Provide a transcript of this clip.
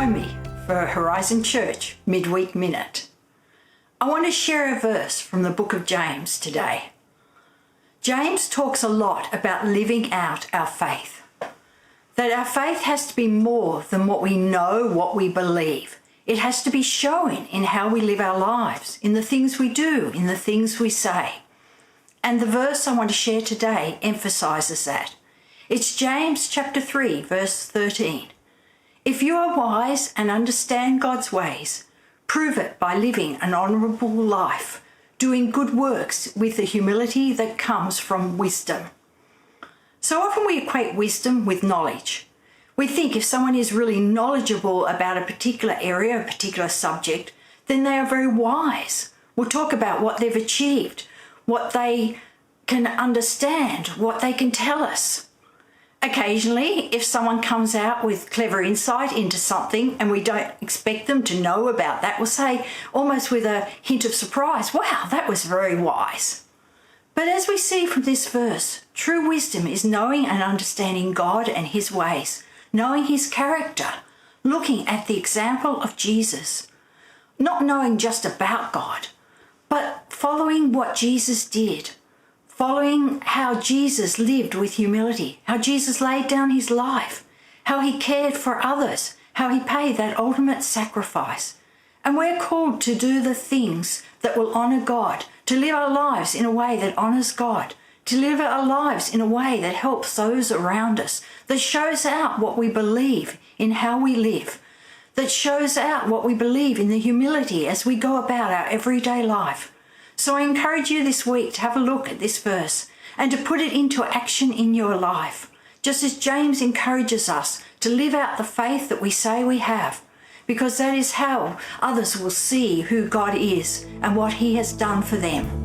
join me for Horizon Church Midweek Minute. I want to share a verse from the book of James today. James talks a lot about living out our faith. That our faith has to be more than what we know, what we believe. It has to be shown in how we live our lives, in the things we do, in the things we say. And the verse I want to share today emphasizes that. It's James chapter 3, verse 13. If you are wise and understand God's ways, prove it by living an honorable life, doing good works with the humility that comes from wisdom. So often we equate wisdom with knowledge. We think if someone is really knowledgeable about a particular area, a particular subject, then they are very wise. We'll talk about what they've achieved, what they can understand, what they can tell us. Occasionally, if someone comes out with clever insight into something and we don't expect them to know about that, we'll say, almost with a hint of surprise, wow, that was very wise. But as we see from this verse, true wisdom is knowing and understanding God and his ways, knowing his character, looking at the example of Jesus, not knowing just about God, but following what Jesus did. Following how Jesus lived with humility, how Jesus laid down his life, how he cared for others, how he paid that ultimate sacrifice. And we're called to do the things that will honor God, to live our lives in a way that honors God, to live our lives in a way that helps those around us, that shows out what we believe in how we live, that shows out what we believe in the humility as we go about our everyday life. So I encourage you this week to have a look at this verse and to put it into action in your life, just as James encourages us to live out the faith that we say we have, because that is how others will see who God is and what he has done for them.